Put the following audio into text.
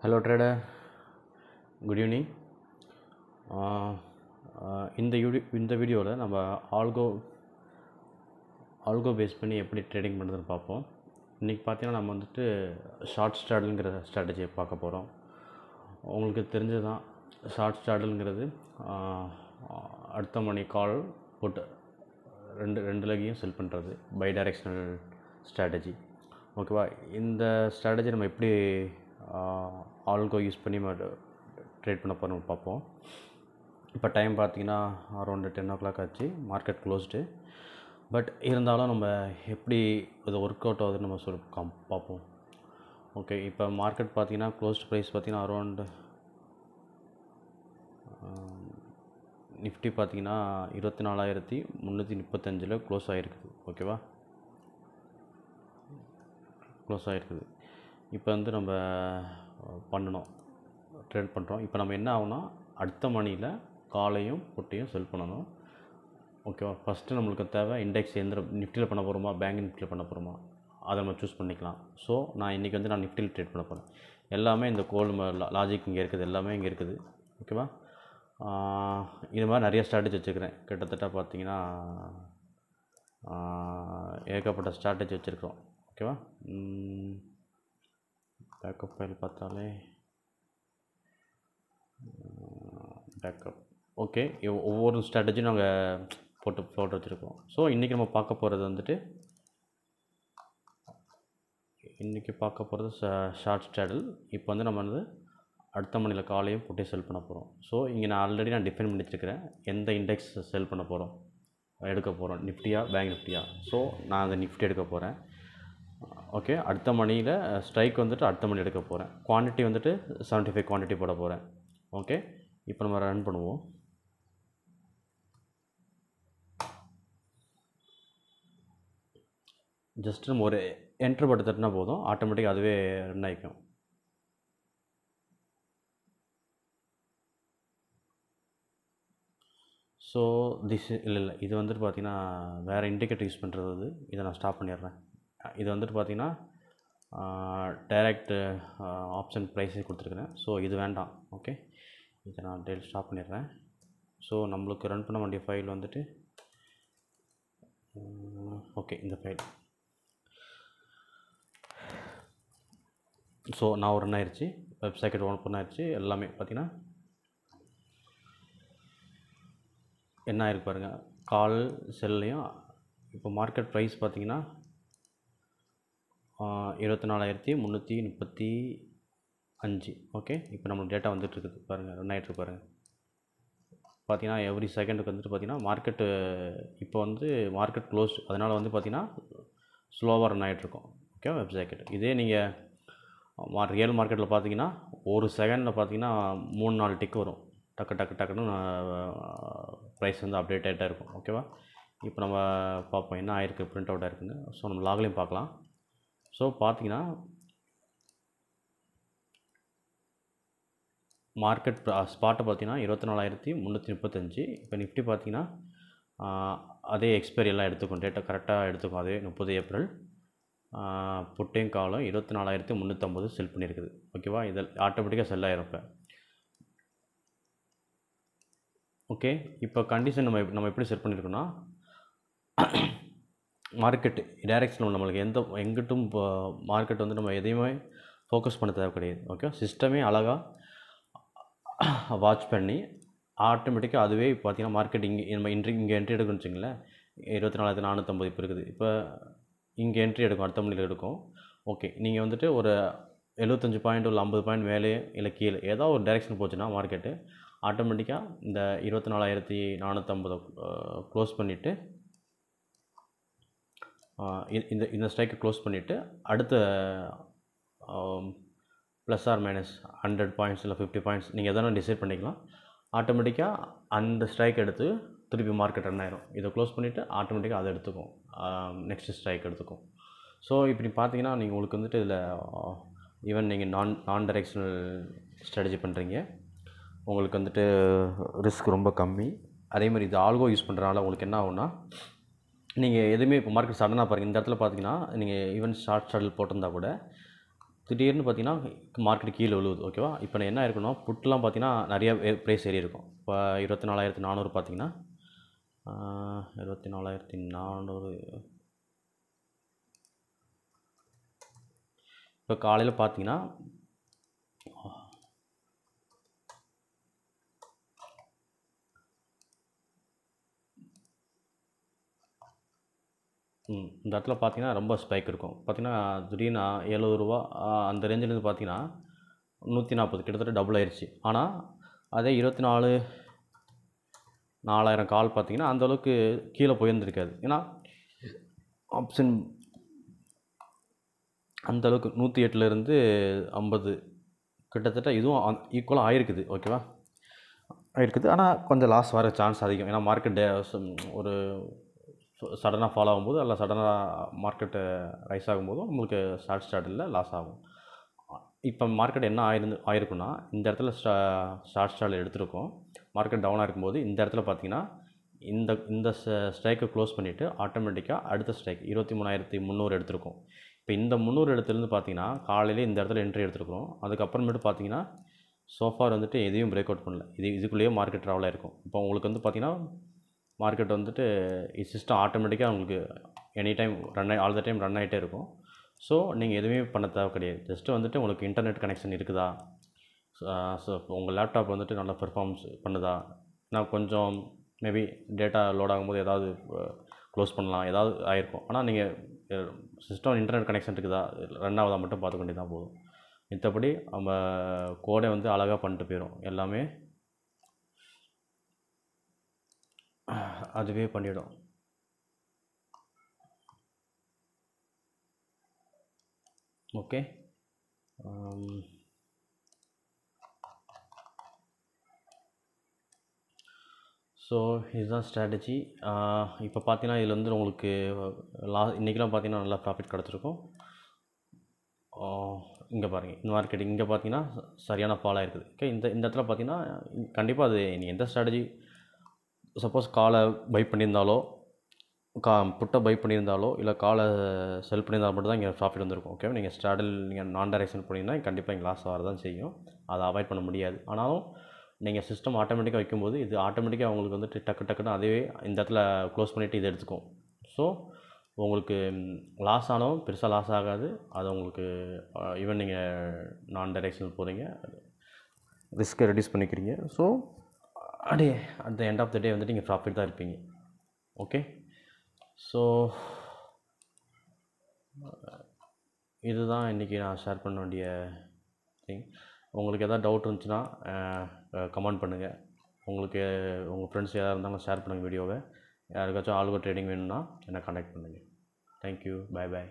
Hello trader, good evening. இந்த வீடியோவில் நம்ம ஆல்கோ பேஸ் பண்ணி எப்படி ட்ரேடிங் பண்ணுறதுன்னு பார்ப்போம். இன்றைக்கி பார்த்தீங்கன்னா நம்ம வந்துட்டு ஷார்ட் ஸ்டாடலுங்கிற ஸ்ட்ராட்டஜியை பார்க்க போகிறோம். உங்களுக்கு தெரிஞ்சதான் ஷார்ட் ஸ்டாடலுங்கிறது அடுத்த மணி கால் போட்டு ரெண்டு லகையும் செல் பண்ணுறது பை டைரெக்ஷனல் ஸ்ட்ராட்டஜி. ஓகேவா? இந்த ஸ்ட்ராட்டஜி நம்ம எப்படி ஆல்கோ யூஸ் பண்ணி ட்ரேட் பண்ண போகிறோம் பார்ப்போம். இப்போ டைம் பார்த்திங்கன்னா அரௌண்டு 10 o'clock ஆச்சு, மார்க்கெட் க்ளோஸ்டு. பட் இருந்தாலும் நம்ம எப்படி இது ஒர்க் அவுட் ஆகுதுன்னு நம்ம பார்ப்போம். ஓகே, இப்போ மார்க்கெட் பார்த்திங்கன்னா க்ளோஸ்ட் ப்ரைஸ் பார்த்திங்கன்னா அரௌண்டு நிஃப்டி பார்த்திங்கன்னா 24,335 க்ளோஸ் ஆகிருக்குது. ஓகேவா? க்ளோஸ் ஆகிருக்குது. இப்போ வந்து நம்ம பண்ணணும், ட்ரேட் பண்ணுறோம். இப்போ நம்ம என்ன ஆகுனா அடுத்த மணியில் காலையும் புட்டையும் செல் பண்ணணும். ஓகேவா? ஃபஸ்ட்டு நம்மளுக்கு தேவை இண்டெக்ஸ் எந்த நிஃப்டியில் பண்ண போகிறோமா, பேங்க் நிஃப்டியில் பண்ண போகிறோமா, அதை நம்ம சூஸ் பண்ணிக்கலாம். ஸோ நான் இன்றைக்கி வந்து நிஃப்டியில் ட்ரேட் பண்ண போகிறேன். எல்லாமே இந்த லாஜிக் இங்கே இருக்குது, எல்லாமே இங்கே இருக்குது. ஓகேவா? இது மாதிரி நிறைய ஸ்ட்ராட்டஜி வச்சுருக்கிறேன். கிட்டத்தட்ட பார்த்திங்கன்னா ஏகப்பட்ட ஸ்ட்ராட்டஜி வச்சுருக்கோம். ஓகேவா? பேக்கப் ஃபைல் பார்த்தாலே பேக்கப். ஓகே, ஒவ்வொரு ஸ்ட்ராட்டஜியும் நாங்கள் போட்டு வச்சுருக்கோம். ஸோ இன்றைக்கி நம்ம பார்க்க போகிறது ஷார்ட் ஸ்டாடல். இப்போ வந்து நம்ம வந்து அடுத்த மணியில் காலையும் போட்டு செல் பண்ண போகிறோம். ஸோ இங்கே நான் டிஃபைன் பண்ணி வச்சுருக்கிறேன் எந்த இண்டெக்ஸ் செல் பண்ண போகிறோம், எடுக்க போகிறோம், நிஃப்டியா பேங்க் நிஃப்டியா. ஸோ நான் அந்த நிஃப்டி எடுக்க போகிறேன். ஓகே, அடுத்த மணியில் ஸ்ட்ரைக் வந்துட்டு அடுத்த மணி எடுக்க போகிறேன். குவான்டிட்டி வந்துட்டு 75 குவான்டிட்டி போட போகிறேன். ஓகே, இப்போ நம்ம ரன் பண்ணுவோம். ஜஸ்ட் நம்ம ஒரு என்ட்ரு பட்டு தட்டினா போதும், ஆட்டோமேட்டிக்காக அதுவே ரன் ஆகிக்கும். ஸோ இல்லை இது வந்துட்டு பார்த்திங்கன்னா வேறு இண்டிகேட்டர் யூஸ் பண்ணுறது. இதை நான் ஸ்டாப் பண்ணிடுறேன். இது வந்துட்டு பார்த்திங்கன்னா டைரக்ட் ஆப்ஷன் ப்ரைஸே கொடுத்துருக்குறேன். ஸோ இது வேண்டாம். ஓகே, இதை நான் ஸ்டாப் பண்ணிடுறேன். ஸோ நம்மளுக்கு ரன் பண்ண வேண்டிய ஃபைல் வந்துட்டு ஓகே, இந்த ஃபைல். ஸோ நான் ரன் ஆயிடுச்சு, வெப்சைட் ஓப்பன் ஆயிடுச்சு. எல்லாமே பார்த்திங்கன்னா என்ன ஆயிருக்கு பாருங்கள், கால் செல்லையும். இப்போ மார்க்கெட் ப்ரைஸ் பார்த்திங்கன்னா 24,335. ஓகே, இப்போ நம்மளுக்கு டேட்டா வந்துட்டுருக்குது பாருங்கள், ரன் ஆகிட்டு பாருங்கள். பார்த்திங்கன்னா எவ்ரி செகண்டுக்கு வந்துட்டு பார்த்திங்கன்னா மார்க்கெட்டு இப்போ வந்து மார்க்கெட் க்ளோஸ், அதனால் வந்து பார்த்திங்கன்னா ஸ்லோவாக ரன் ஆகிட்ருக்கோம். Okay, website. இதே நீங்கள் ரியல் மார்க்கெட்டில் பார்த்திங்கன்னா ஒரு செகண்டில் பார்த்திங்கன்னா 3-4 டிக் வரும். டக்குன்னு ப்ரைஸ் வந்து அப்டேட் ஆகிட்டே இருக்கும். ஓகேவா? இப்போ நம்ம பார்ப்போம் என்ன ஆயிருக்கு, பிரிண்ட் அவுட் ஆயிருக்குன்னு. ஸோ நம்ம லாக்லையும் பார்க்கலாம். ஸோ பார்த்திங்கன்னா மார்க்கெட் ஸ்பாட்டை பார்த்திங்கன்னா 24,335. இப்போ நிஃப்டி பார்த்திங்கன்னா அதே எக்ஸ்பைரி எல்லாம் எடுத்துக்கும், டேட்டா கரெக்டாக எடுத்துக்கும். அதே 30 ஏப்ரல் புட்டையும் காலம் 24,350 செல் பண்ணியிருக்குது. ஓகேவா? இதில் ஆட்டோமேட்டிக்காக செல் ஆகிரும். இப்போ ஓகே, இப்போ கண்டிஷன் நம்ம எப்படி செட் பண்ணியிருக்கோன்னா மார்க்கெட்டு டைரெக்ஷனில் நம்மளுக்கு எங்கிட்டும் மார்க்கெட் வந்து நம்ம எதையுமே ஃபோக்கஸ் பண்ண தேவை கிடையாது. ஓகே, சிஸ்டமே அழகாக வாட்ச் பண்ணி ஆட்டோமேட்டிக்காக அதுவே பார்த்திங்கன்னா மார்க்கெட் நம்ம இங்கே என்ட்ரி எடுக்கணும்னு வச்சுங்களேன். 24,450 இப்போ இருக்குது. இப்போ இங்கே என்ட்ரி எடுக்கும், அடுத்த மணியில் எடுக்கும். ஓகே, நீங்கள் வந்துட்டு ஒரு 75 பாயிண்ட் இல்லை 50 பாயிண்ட் மேலே இல்லை கீழே ஏதாவது ஒரு டைரெக்ஷன் போச்சுன்னா மார்க்கெட்டு ஆட்டோமேட்டிக்காக இந்த 24,450 க்ளோஸ் பண்ணிவிட்டு இந்த ஸ்ட்ரைக்கை க்ளோஸ் பண்ணிவிட்டு அடுத்த ப்ளஸ் ஆர் மைனஸ் 100 பாயிண்ட்ஸ் இல்லை 50 பாயிண்ட்ஸ் நீங்கள் எதனா டிசைட் பண்ணிக்கலாம். ஆட்டோமேட்டிக்காக அந்த ஸ்ட்ரைக் எடுத்து திருப்பி மார்க்கெட் ரன் ஆயிரும். இதை க்ளோஸ் பண்ணிவிட்டு ஆட்டோமேட்டிக்காக அதை எடுத்துக்கும், நெக்ஸ்ட் ஸ்ட்ரைக் எடுத்துக்கும். ஸோ இப்படி பார்த்தீங்கன்னா நீங்கள் உங்களுக்கு வந்துட்டு இதில் ஈவன் நீங்கள் நான் டைரெக்ஷனல் ஸ்ட்ராட்டஜி பண்ணுறீங்க, உங்களுக்கு வந்துட்டு ரிஸ்க் ரொம்ப கம்மி. அதேமாதிரி இது ஆல்கோ யூஸ் பண்ணுறதுனால உங்களுக்கு என்ன ஆகும்னா நீங்கள் எதுவுமே இப்போ மார்க்கெட் சடனாக பாருங்கள், இந்த இடத்துல பார்த்தீங்கன்னா நீங்கள் ஈவன் ஷார்ட் ஸ்டாடல் போட்டிருந்தா கூட திடீர்னு பார்த்தீங்கன்னா மார்க்கெட் கீழே விழுவுது. ஓகேவா? இப்போ என்ன ஆயிருக்குன்னா புட்லாம் பார்த்தீங்கன்னா நிறைய ப்ரைஸ் ஏறி இருக்கும். இப்போ 24,400 பார்த்தீங்கன்னா 24,400 இப்போ காலையில் பார்த்தீங்கன்னா இந்த இடத்துல பார்த்தீங்கன்னா ரொம்ப ஸ்பைக் இருக்கும். பார்த்தீங்கன்னா திடீர்னு ரூ. 70 அந்த ரேஞ்சிலேருந்து பார்த்தீங்கன்னா 140 கிட்டத்தட்ட டபுள் ஆயிடுச்சு. ஆனால் அதே 24,000 கால் பார்த்தீங்கன்னா அந்தளவுக்கு கீழே போயிருந்திருக்காது. ஏன்னா ஆப்ஷன் அந்தளவுக்கு 108லேருந்து 50 கிட்டத்தட்ட இதுவும் ஈக்குவலாக ஆயிருக்குது. ஓகேவா? ஆயிருக்குது. ஆனால் கொஞ்சம் லாஸ் வர சான்ஸ் அதிகம். ஏன்னா மார்க்கெட் ஒரு சடனாக ஃபாலோ ஆகும்போது அல்ல சடனாக மார்க்கெட்டு ரைஸ் ஆகும்போதும் நம்மளுக்கு ஷார்ட் ஸ்டார்டில் லாஸ் ஆகும். இப்போ மார்க்கெட் என்ன ஆயிருக்குன்னா இந்த இடத்துல ஷார்ட் ஸ்டார்டில் எடுத்திருக்கோம். மார்க்கெட் டவுனாக இருக்கும்போது இந்த இடத்துல பார்த்தீங்கன்னா இந்த ஸ்ட்ரைக்கை க்ளோஸ் பண்ணிவிட்டு ஆட்டோமேட்டிக்காக அடுத்த ஸ்ட்ரைக் 23,300 எடுத்திருக்கோம். இப்போ இந்த 300 இடத்துலேருந்து பார்த்தீங்கன்னா காலையிலே இந்த இடத்துல என்ட்ரி எடுத்துருக்குறோம். அதுக்கப்புறமேட்டு பார்த்தீங்கன்னா சோஃபார் வந்துட்டு எதையும் பிரேக் அவுட் பண்ணல. இதுக்குள்ளேயே மார்க்கெட் ட்ராவல் ஆயிருக்கும். இப்போ உங்களுக்கு வந்து பார்த்தீங்கன்னா மார்க்கெட் வந்துட்டு சிஸ்டம் ஆட்டோமேட்டிக்காக உங்களுக்கு any time all the time run ஆகிட்டே இருக்கும். ஸோ நீங்கள் எதுவுமே பண்ண தேவை கிடையாது. ஜஸ்ட்டு வந்துட்டு உங்களுக்கு இன்டர்நெட் கனெக்ஷன் இருக்குதா, ஸோ உங்கள் லேப்டாப் வந்துட்டு நல்லா பெர்ஃபார்மன்ஸ் பண்ணுதா, நான் கொஞ்சம் மேபி டேட்டா லோட் ஆகும்போது ஏதாவது க்ளோஸ் பண்ணலாம், ஏதாவது ஆகிருக்கும். ஆனால் நீங்கள் சிஸ்டம் இன்டர்நெட் கனெக்ஷன் இருக்குதா, ரன் ஆகுதா மட்டும் பார்த்துக்க வேண்டியதான் போதும். மத்தபடி நம்ம கோடை வந்து அழகாக பண்ணிட்டு போயிடும். எல்லாமே அதுவே பண்ணிவிடும். ஓகே. ஸோ இதுதான் ஸ்ட்ராட்டஜி. இப்போ பார்த்தீங்கன்னா இதில் வந்து உங்களுக்கு இன்றைக்கெலாம் பார்த்தீங்கன்னா நல்லா ப்ராஃபிட் கிடச்சிருக்கும். இங்கே பாருங்கள், இந்த மார்க்கெட் இங்கே பார்த்தீங்கன்னா சரியான ஃபால் ஆகிருக்குது. ஓகே, இந்த இடத்துல பார்த்தீங்கன்னா கண்டிப்பாக அது நீ எந்த ஸ்ட்ராட்டஜி சப்போஸ் காலை பை பண்ணியிருந்தாலோ புட்டை பை பண்ணியிருந்தாலோ இல்லை காலை செல் பண்ணியிருந்தாலும் மட்டும் தான் இங்கே ப்ராஃபிட் வந்திருக்கும். ஓகே, நீங்கள் ஸ்ட்ராடல் நீங்கள் நான் டைரக்ஷன் பண்ணிங்கன்னா கண்டிப்பாக இங்கே லாஸ் வரதான் செய்யும். அதை அவாய்ட் பண்ண முடியாது. ஆனாலும் நீங்கள் சிஸ்டம் ஆட்டோமேட்டிக்காக வைக்கும்போது இது ஆட்டோமேட்டிக்காக உங்களுக்கு வந்துட்டு டக்குன்னு அதுவே இந்த இடத்துல க்ளோஸ் பண்ணிவிட்டு இதை எடுத்துக்கும். ஸோ உங்களுக்கு லாஸ் ஆனாலும் பெருசாக லாஸ் ஆகாது. அது உங்களுக்கு ஈவன் நீங்கள் நான் டைரெக்ஷனல் போகிறீங்க, ரிஸ்க்கை ரெடியூஸ் பண்ணிக்கிறீங்க. ஸோ அப்படியே at the end of the day வந்துட்டு நீங்கள் ப்ராஃபிட் தான் இருப்பீங்க. ஓகே, ஸோ இதுதான் இன்றைக்கி நான் ஷேர் பண்ண வேண்டிய திங். உங்களுக்கு எதாவது டவுட் இருந்துச்சுன்னா கமெண்ட் பண்ணுங்கள். உங்களுக்கு உங்கள் ஃப்ரெண்ட்ஸ் யாராக இருந்தாலும் ஷேர் பண்ணுங்கள் வீடியோவை. யாருக்காச்சும் ஆல்கோ ட்ரேடிங் வேணும்னா என்னை கான்டாக்ட் பண்ணுங்கள். தேங்க்யூ. பாய்.